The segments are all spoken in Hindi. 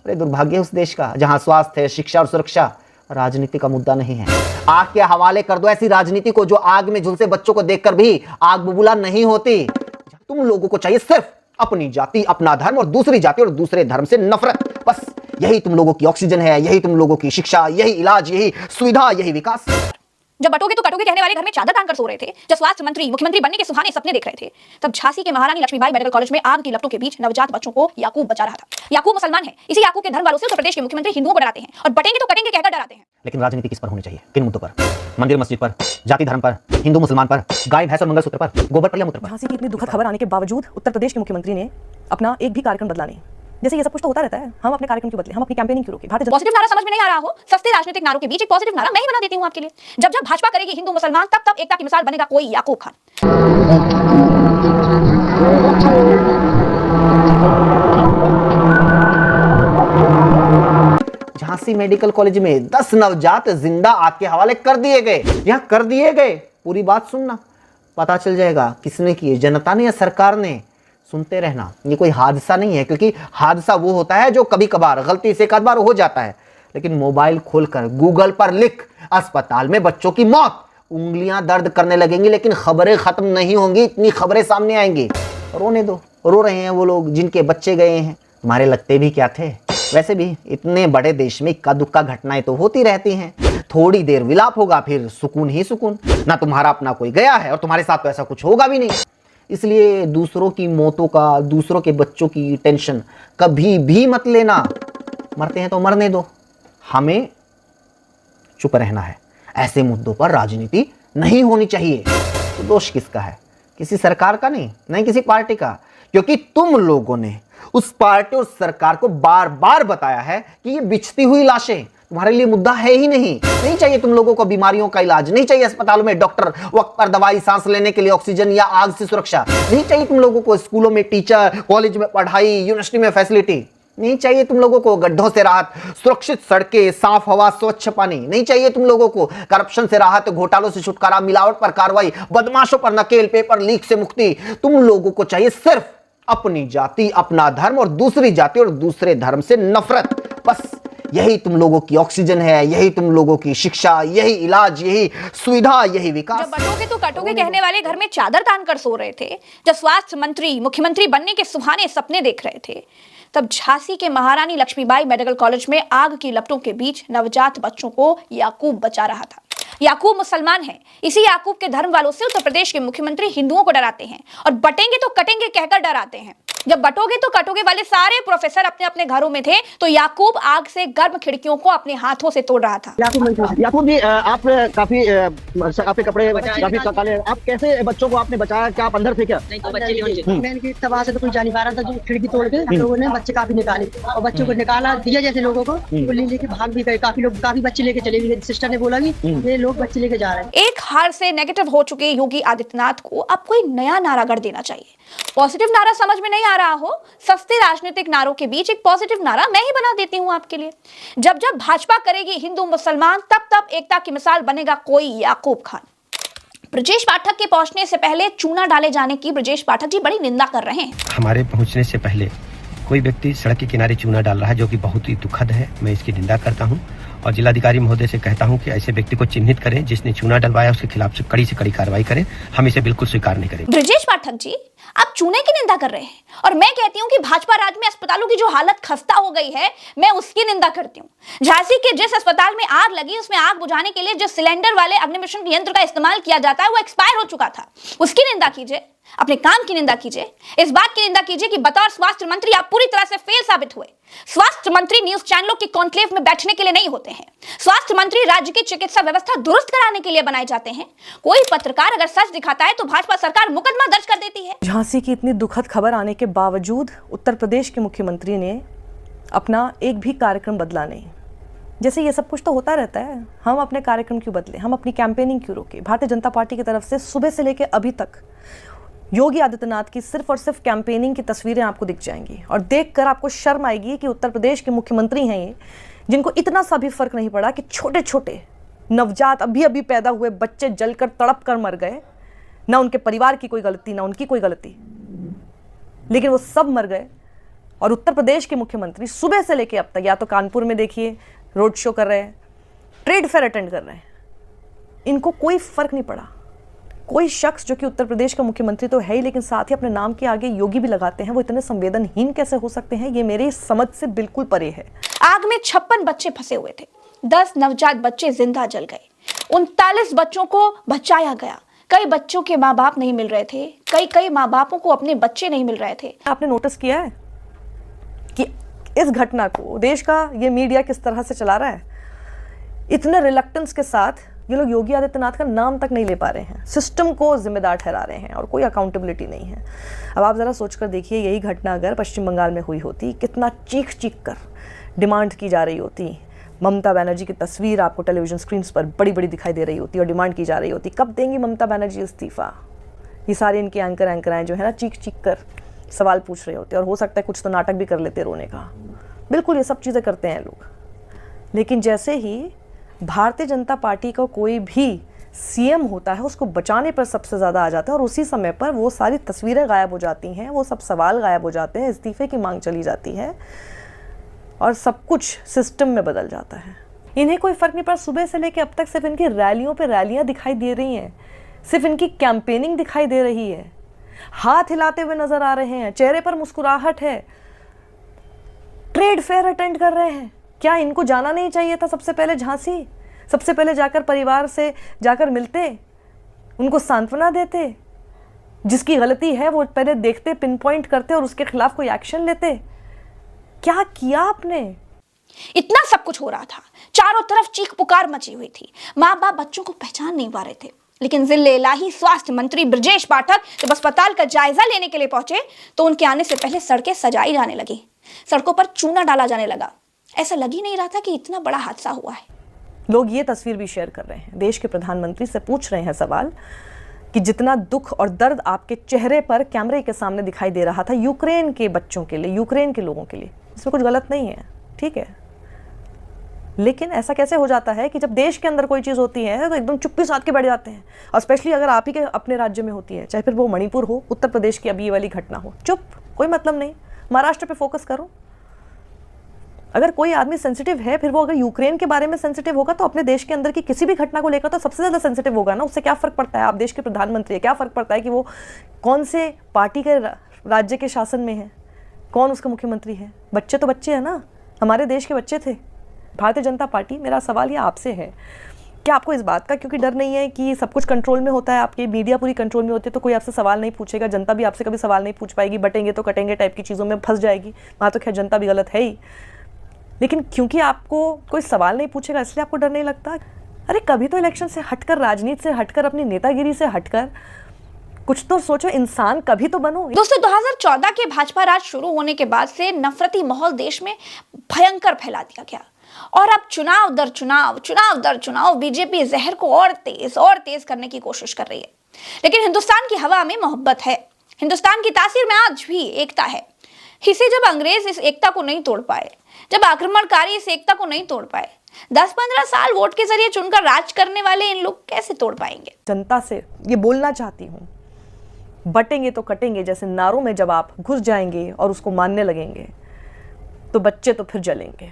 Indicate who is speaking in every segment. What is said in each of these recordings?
Speaker 1: अरे दुर्भाग्य उस देश का जहां स्वास्थ्य, शिक्षा और सुरक्षा राजनीति का मुद्दा नहीं है। आग के हवाले कर दो ऐसी राजनीति को जो आग में झुलसे बच्चों को देखकर भी आग बबूला नहीं होती। तुम लोगों को चाहिए सिर्फ अपनी जाति, अपना धर्म और दूसरी जाति और दूसरे धर्म से नफरत। बस यही तुम लोगों की ऑक्सीजन है, यही तुम लोगों की शिक्षा, यही इलाज, यही सुविधा, यही विकास।
Speaker 2: जब बटोगे तो कटोगे कहने वाले घर में चादर तानकर सो रहे थे, जब स्वास्थ्य मंत्री मुख्यमंत्री बनने के सुहाने सपने देख रहे थे, तब झांसी के महारानी लक्ष्मीबाई मेडिकल कॉलेज में आग की लपटों के बीच नवजात बच्चों को याकूब बचा रहा था। याकूब मुसलमान है, इसी याकूब के धर्म वालों से उत्तर प्रदेश के मुख्यमंत्री हिंदुओं को डराते हैं और बटेंगे तो कटेंगे कहकर डराते हैं।
Speaker 1: लेकिन राजनीति किस पर होनी चाहिए? किन मुद्दों पर? मंदिर मस्जिद पर, जाति धर्म पर, हिंदू मुसलमान पर, गाय भैंस और मंगलसूत्र पर, गोबर पर या मूत्र पर?
Speaker 3: झांसी की इतनी दुखद खबर आने के बावजूद उत्तर प्रदेश के मुख्यमंत्री ने अपना एक भी कार्यक्रम बदला नहीं। जैसे ये सब कुछ तो होता रहता है, हम अपने कार्यक्रम क्यों बदले, हम अपनी कैंपेनिंग क्यों रोके?
Speaker 2: पॉजिटिव नारा समझ में नहीं आ रहा हो? सस्ते राजनीतिक नारों के बीच एक पॉजिटिव नारा मैं ही बना देती हूं आपके लिए। जब जब भाजपा करेगी हिंदू मुसलमान, तब तब एकता की मिसाल बनेगा कोई याकूब खान।
Speaker 1: झांसी मेडिकल कॉलेज में 10 नवजात जिंदा आग के हवाले कर दिए गए। यहां कर दिए गए, पूरी बात सुनना, पता चल जाएगा किसने किए, जनता ने या सरकार ने। सुनते रहना, ये कोई हादसा नहीं है, क्योंकि हादसा वो होता है जो कभी कभार गलती से एक बार हो जाता है। लेकिन मोबाइल खोलकर गूगल पर लिख अस्पताल में बच्चों की मौत, उंगलियां दर्द करने लगेंगी, लेकिन खबरें खत्म नहीं होंगी, इतनी खबरें सामने आएंगी। रोने दो, रो रहे हैं वो लोग जिनके बच्चे गए हैं। तुम्हारे लगते भी क्या थे? वैसे भी इतने बड़े देश में इक्का दुक्का घटनाएं तो होती रहती हैं। थोड़ी देर विलाप होगा, फिर सुकून ही सुकून। ना तुम्हारा अपना कोई गया है और तुम्हारे साथ तो ऐसा कुछ होगा भी नहीं। इसलिए दूसरों की मौतों का, दूसरों के बच्चों की टेंशन कभी भी मत लेना। मरते हैं तो मरने दो, हमें चुप रहना है। ऐसे मुद्दों पर राजनीति नहीं होनी चाहिए। तो दोष किसका है? किसी सरकार का नहीं किसी पार्टी का, क्योंकि तुम लोगों ने उस पार्टी और सरकार को बार बार बताया है कि ये बिछती हुई लाशें तुम्हारे लिए मुद्दा है ही नहीं चाहिए तुम लोगों को बीमारियों का इलाज, नहीं चाहिए अस्पतालों में डॉक्टर, वक्त पर दवाई, सांस लेने के लिए ऑक्सीजन या आग से सुरक्षा, नहीं चाहिए तुम लोगों को स्कूलों में टीचर, कॉलेज में पढ़ाई, यूनिवर्सिटी में फैसिलिटी, नहीं चाहिए तुम लोगों को गड्ढों से राहत, सुरक्षित सड़कें, साफ हवा, स्वच्छ पानी, नहीं चाहिए तुम लोगों को करप्शन से राहत, घोटालों से छुटकारा, मिलावट पर कार्रवाई, बदमाशों पर नकेल, पेपर लीक से मुक्ति। तुम लोगों को चाहिए सिर्फ अपनी जाति, अपना धर्म और दूसरी जाति और दूसरे धर्म से नफरत। बस यही तुम लोगों की ऑक्सीजन है, यही तुम लोगों की शिक्षा, यही इलाज, यही सुविधा, यही विकास।
Speaker 2: जब बटोगे तो कटोगे कहने वाले घर में चादर तानकर सो रहे थे, जब स्वास्थ्य मंत्री मुख्यमंत्री बनने के सुहाने सपने देख रहे थे, तब झांसी के महारानी लक्ष्मीबाई मेडिकल कॉलेज में आग की लपटों के बीच नवजात बच्चों को याकूब बचा रहा था। याकूब मुसलमान है, इसी याकूब के धर्म वालों से उत्तर प्रदेश के मुख्यमंत्री हिंदुओं को डराते हैं और बटेंगे तो कटेंगे कहकर डराते हैं। जब बटोगे तो कटोगे वाले सारे प्रोफेसर अपने अपने घरों में थे, तो याकूब आग से गर्म खिड़कियों को अपने हाथों से तोड़ रहा था।
Speaker 4: याकूब जी, आप काफी आपके कपड़े काफी काले, आप कैसे बच्चों को आपने बचाया? क्या आप अंदर थे क्या?
Speaker 5: नहीं, तो बच्चे मैंने की तबाह से तो कोई जा नहीं पा रहा था, जो खिड़की तोड़ के लोगों ने बच्चे काफी निकाले और बच्चों को निकाला दिया जैसे लोगों को लेके भाग भी गए। काफी लोग, काफी बच्चे लेके चले गए। सिस्टर ने बोला कि ये लोग बच्चे लेके जा रहे हैं।
Speaker 2: एक हार से नेगेटिव हो चुके योगी आदित्यनाथ को अब कोई नया नारा गढ़ देना चाहिए। पॉजिटिव नारा समझ में नहीं आ रहा हो? सस्ते राजनीतिक नारों के बीच एक पॉजिटिव नारा मैं ही बना देती हूं आपके लिए। जब जब भाजपा करेगी हिंदू मुसलमान, तब तब एकता की मिसाल बनेगा कोई याकूब खान। ब्रजेश पाठक के पहुंचने से पहले चूना डाले जाने की ब्रजेश पाठक जी बड़ी निंदा कर रहे हैं।
Speaker 6: हमारे पहुंचने से पहले कोई व्यक्ति सड़क के किनारे चूना डाल रहा है, जो कि बहुत ही दुखद है। मैं इसकी निंदा करता हूं और जिलाधिकारी महोदय से कहता हूं कि ऐसे व्यक्ति को चिन्हित करें, जिसने चूना डलवाया उसके खिलाफ से कड़ी कार्रवाई करें। हम इसे बिल्कुल स्वीकार नहीं करेंगे।
Speaker 2: ब्रजेश पाठक जी, आप चूने की निंदा कर रहे हैं और मैं कहती हूं कि भाजपा राज में अस्पतालों की जो हालत खस्ता हो गई है, मैं उसकी निंदा करती हूं। झांसी के जिस अस्पताल में आग लगी, उसमें आग बुझाने के लिए जो सिलेंडर वाले अग्निमिशन यंत्र का इस्तेमाल किया जाता है, वो एक्सपायर हो चुका था। उसकी निंदा कीजिए, अपने काम की निंदा कीजिए। इस बात की निंदा कीजिए कि बतौर स्वास्थ्य मंत्री आप पूरी तरह से फेल साबित हुए। स्वास्थ्य मंत्री न्यूज चैनलों की कॉन्क्लेव में बैठने के लिए नहीं होते हैं। स्वास्थ्य मंत्री राज्य की चिकित्सा व्यवस्था दुरुस्त कराने के लिए बनाए जाते हैं। कोई पत्रकार अगर सच दिखाता है तो भाजपा सरकार मुकदमा दर्ज कर देती है।
Speaker 3: झांसी की इतनी दुखद खबर आने के बावजूद उत्तर प्रदेश के मुख्यमंत्री ने अपना एक भी कार्यक्रम बदला नहीं। जैसे ये सब कुछ तो होता रहता है, हम अपने कार्यक्रम क्यों बदले, हम अपनी कैंपेनिंग क्यों रोके? भारतीय जनता पार्टी की तरफ से सुबह से लेकर अभी तक योगी आदित्यनाथ की सिर्फ और सिर्फ कैंपेनिंग की तस्वीरें आपको दिख जाएंगी और देखकर आपको शर्म आएगी कि उत्तर प्रदेश के मुख्यमंत्री हैं ये, जिनको इतना सा भी फर्क नहीं पड़ा कि छोटे छोटे नवजात अभी अभी पैदा हुए बच्चे जलकर तड़प कर मर गए। ना उनके परिवार की कोई गलती, ना उनकी कोई गलती, लेकिन वो सब मर गए और उत्तर प्रदेश के मुख्यमंत्री सुबह से लेकर अब तक या तो कानपुर में देखिए रोड शो कर रहे हैं, ट्रेड फेयर अटेंड कर रहे हैं, इनको कोई फर्क नहीं पड़ा। कोई शख्स जो कि उत्तर प्रदेश का मुख्यमंत्री तो है ही, लेकिन साथ ही अपने नाम के आगे योगी भी लगाते हैं, वो इतने संवेदनहीन कैसे हो सकते हैं, ये मेरी समझ से बिल्कुल परे है।
Speaker 2: आग में 56 बच्चे फंसे हुए थे, 10 नवजात बच्चे जिंदा जल गए, 39 बच्चों को बचाया गया। कई बच्चों के माँ बाप नहीं मिल रहे थे, कई माँ बापों को अपने बच्चे नहीं मिल रहे थे।
Speaker 3: आपने नोटिस किया है कि इस घटना को देश का ये मीडिया किस तरह से चला रहा है? इतने रिलक्टेंस के साथ ये लोग योगी आदित्यनाथ का नाम तक नहीं ले पा रहे हैं, सिस्टम को जिम्मेदार ठहरा रहे हैं और कोई अकाउंटेबिलिटी नहीं है। अब आप ज़रा सोच कर देखिए, यही घटना अगर पश्चिम बंगाल में हुई होती, कितना चीख चीख कर डिमांड की जा रही होती। ममता बनर्जी की तस्वीर आपको टेलीविजन स्क्रीन पर बड़ी बड़ी दिखाई दे रही होती और डिमांड की जा रही होती, कब देंगी ममता बनर्जी इस्तीफा। ये सारे इनके एंकराएं जो है ना, चीख चीख कर सवाल पूछ रहे होते, और हो सकता है कुछ तो नाटक भी कर लेते रोने का। बिल्कुल ये सब चीज़ें करते हैं लोग। लेकिन जैसे ही भारतीय जनता पार्टी का कोई भी सीएम होता है, उसको बचाने पर सबसे ज़्यादा आ जाता है, और उसी समय पर वो सारी तस्वीरें गायब हो जाती हैं, वो सब सवाल गायब हो जाते हैं, इस्तीफे की मांग चली जाती है और सब कुछ सिस्टम में बदल जाता है। इन्हें कोई फ़र्क नहीं पड़ा। सुबह से लेकर अब तक सिर्फ इनकी रैलियों पे रैलियां दिखाई दे रही हैं, सिर्फ इनकी कैंपेनिंग दिखाई दे रही है, हाथ हिलाते हुए नजर आ रहे हैं, चेहरे पर मुस्कुराहट है, ट्रेड फेयर अटेंड कर रहे हैं। क्या इनको जाना नहीं चाहिए था सबसे पहले झांसी? सबसे पहले जाकर परिवार से जाकर मिलते, उनको सांत्वना देते, जिसकी गलती है वो पहले देखते, पिन पॉइंट करते और उसके खिलाफ कोई एक्शन लेते। क्या किया आपने?
Speaker 2: इतना सब कुछ हो रहा था, चारों तरफ चीख पुकार मची हुई थी, माँ बाप बच्चों को पहचान नहीं पा रहे थे। लेकिन जिले इलाही स्वास्थ्य मंत्री ब्रजेश पाठक जब अस्पताल का जायजा लेने के लिए पहुंचे तो उनके आने से पहले सड़कें सजाई जाने लगी, सड़कों पर चूना डाला जाने लगा। ऐसा लग ही नहीं रहा था कि इतना बड़ा हादसा हुआ है।
Speaker 3: लोग ये तस्वीर भी शेयर कर रहे हैं, देश के प्रधानमंत्री से पूछ रहे हैं सवाल कि जितना दुख और दर्द आपके चेहरे पर कैमरे के सामने दिखाई दे रहा था यूक्रेन के बच्चों के लिए, यूक्रेन के लोगों के लिए, इसमें कुछ गलत नहीं है, ठीक है। लेकिन ऐसा कैसे हो जाता है कि जब देश के अंदर कोई चीज़ होती है तो एकदम चुप्पी साध के बैठ जाते हैं, और स्पेशली अगर आप ही के अपने राज्य में होती है, चाहे फिर वो मणिपुर हो, उत्तर प्रदेश की अभी ये वाली घटना हो, चुप, कोई मतलब नहीं, महाराष्ट्र पे फोकस करो। अगर कोई आदमी सेंसिटिव है, फिर वो अगर यूक्रेन के बारे में सेंसिटिव होगा तो अपने देश के अंदर की किसी भी घटना को लेकर तो सबसे ज़्यादा सेंसिटिव होगा ना। उससे क्या फ़र्क पड़ता है, आप देश के प्रधानमंत्री है, क्या फ़र्क पड़ता है कि वो कौन से पार्टी के राज्य के शासन में है, कौन उसका मुख्यमंत्री है। बच्चे तो बच्चे हैं ना, हमारे देश के बच्चे थे। भारतीय जनता पार्टी, मेरा सवाल ये आपसे है, क्या आपको इस बात का क्योंकि डर नहीं है कि सब कुछ कंट्रोल में होता है, आपकी मीडिया पूरी कंट्रोल में होती है, तो कोई आपसे सवाल नहीं पूछेगा, जनता भी आपसे कभी सवाल नहीं पूछ पाएगी, बटेंगे तो कटेंगे टाइप की चीज़ों में फंस जाएगी। वहाँ तो खैर जनता भी गलत है ही, लेकिन क्योंकि आपको कोई सवाल नहीं पूछेगा इसलिए आपको डर नहीं लगता? अरे कभी तो इलेक्शन से हटकर, राजनीति से हटकर, अपनी नेतागिरी से हटकर कुछ तो सोचो, इंसान कभी तो बनो।
Speaker 2: दोस्तों, 2014 के भाजपा राज शुरू होने के बाद से नफरती माहौल देश में भयंकर फैला दिया गया, और अब चुनाव दर चुनाव बीजेपी जहर को और तेज करने की कोशिश कर रही है। लेकिन हिंदुस्तान की हवा में मोहब्बत है, हिंदुस्तान की तासीर में आज भी एकता है। इसे जब अंग्रेज इस एकता को नहीं तोड़ पाए, जब आक्रमणकारी इस एकता को नहीं तोड़ पाए, 10-15 साल वोट के जरिए चुनकर राज करने वाले इन लोग कैसे तोड़ पाएंगे?
Speaker 3: जनता से ये बोलना चाहती हूँ, बटेंगे तो कटेंगे जैसे नारों में जब आप घुस जाएंगे और उसको मानने लगेंगे तो बच्चे तो फिर जलेंगे,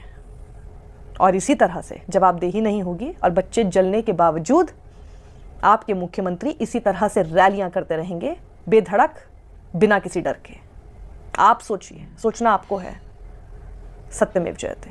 Speaker 3: और इसी तरह से जवाबदेही नहीं होगी और बच्चे जलने के बावजूद आपके मुख्यमंत्री इसी तरह से रैलियां करते रहेंगे बेधड़क, बिना किसी डर के। आप सोचिए, सोचना आपको है। सत्यमेव जयते।